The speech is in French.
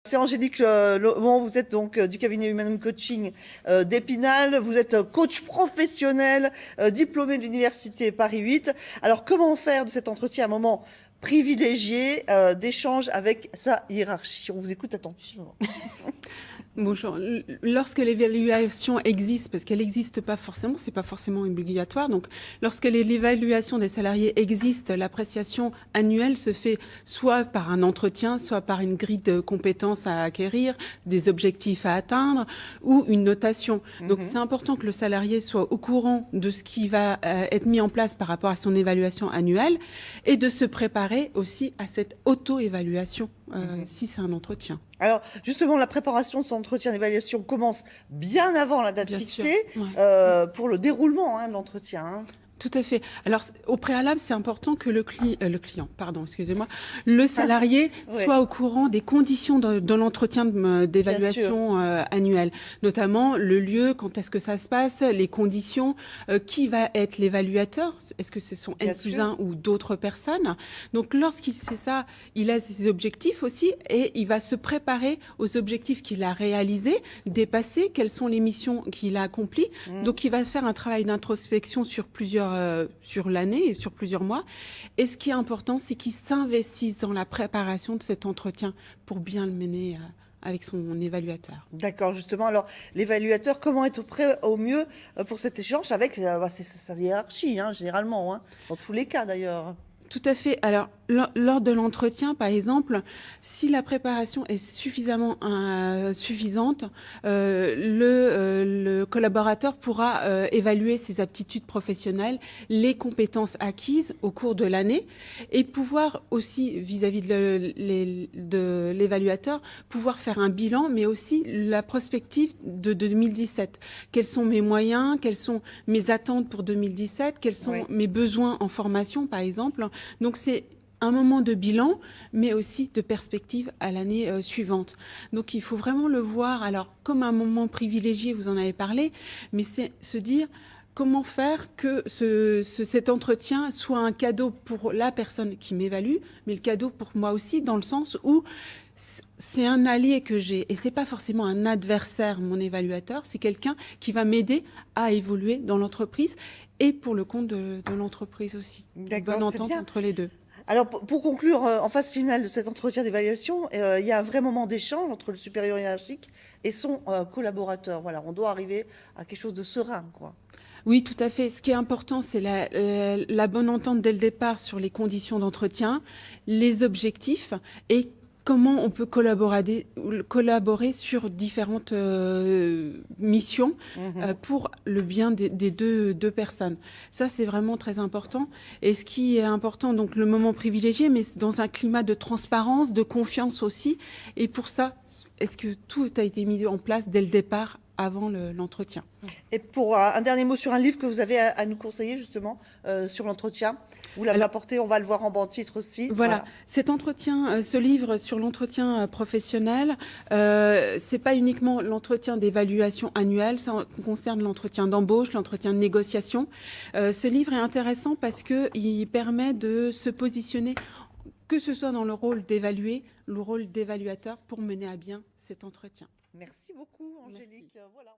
C'est Angélique Laurent, vous êtes donc du cabinet Human Coaching d'Épinal, vous êtes coach professionnel, diplômé de l'université Paris 8. Alors comment faire de cet entretien un moment privilégié d'échange avec sa hiérarchie? On vous écoute attentivement. Bonjour. Lorsque l'évaluation existe, parce qu'elle n'existe pas forcément, c'est pas forcément obligatoire. Donc, lorsque l'évaluation des salariés existe, l'appréciation annuelle se fait soit par un entretien, soit par une grille de compétences à acquérir, des objectifs à atteindre ou une notation. Donc, c'est important que le salarié soit au courant de ce qui va être mis en place par rapport à son évaluation annuelle et de se préparer aussi à cette auto-évaluation si c'est un entretien. Alors, justement, la préparation de cet entretien d'évaluation commence bien avant la date Bien fixée sûr, ouais. pour le déroulement de l'entretien. Tout à fait. Alors, au préalable, c'est important que le client, pardon, excusez-moi, le salarié Ouais. soit au courant des conditions de l'entretien d'évaluation annuelle, notamment le lieu, quand est-ce que ça se passe, les conditions, qui va être l'évaluateur, est-ce que ce sont N+1 ou d'autres personnes. Donc, lorsqu'il sait ça, il a ses objectifs aussi et il va se préparer aux objectifs qu'il a réalisés, dépasser, quelles sont les missions qu'il a accomplies. Donc, il va faire un travail d'introspection sur l'année et sur plusieurs mois. Et ce qui est important, c'est qu'il s'investisse dans la préparation de cet entretien pour bien le mener avec son évaluateur. D'accord, justement. Alors, l'évaluateur, comment être prêt au mieux pour cet échange avec sa hiérarchie, généralement, dans tous les cas d'ailleurs. Tout à fait. Alors, lors de l'entretien, par exemple, si la préparation est suffisamment suffisante, le collaborateur pourra évaluer ses aptitudes professionnelles, les compétences acquises au cours de l'année et pouvoir aussi, vis-à-vis de l'évaluateur, pouvoir faire un bilan, mais aussi la prospective de 2017. Quels sont mes moyens, quelles sont mes attentes pour 2017, quels sont mes besoins en formation, par exemple. Donc, c'est un moment de bilan, mais aussi de perspective à l'année suivante. Donc, il faut vraiment le voir, alors, comme un moment privilégié, vous en avez parlé, mais c'est se dire comment faire que cet entretien soit un cadeau pour la personne qui m'évalue, mais le cadeau pour moi aussi, dans le sens où c'est un allié que j'ai, et c'est pas forcément un adversaire, mon évaluateur, c'est quelqu'un qui va m'aider à évoluer dans l'entreprise et pour le compte de l'entreprise aussi. Bonne entente entre les deux. Alors, pour conclure, en phase finale de cet entretien d'évaluation, il y a un vrai moment d'échange entre le supérieur hiérarchique et son collaborateur. Voilà, on doit arriver à quelque chose de serein, quoi. Oui, tout à fait. Ce qui est important, c'est la bonne entente dès le départ sur les conditions d'entretien, les objectifs et comment on peut collaborer sur différentes missions pour le bien des deux personnes. Ça, c'est vraiment très important. Et ce qui est important, donc le moment privilégié, mais dans un climat de transparence, de confiance aussi. Et pour ça, est-ce que tout a été mis en place dès le départ avant l'entretien? Et pour un dernier mot sur un livre que vous avez à nous conseiller justement sur l'entretien, vous l'avez apporté, on va le voir en bas de titre aussi. Voilà. Cet entretien, ce livre sur l'entretien professionnel, c'est pas uniquement l'entretien d'évaluation annuelle, ça concerne l'entretien d'embauche, l'entretien de négociation. Ce livre est intéressant parce que il permet de se positionner, que ce soit dans le rôle d'évaluer, le rôle d'évaluateur, pour mener à bien cet entretien. Merci beaucoup, Angélique. Voilà.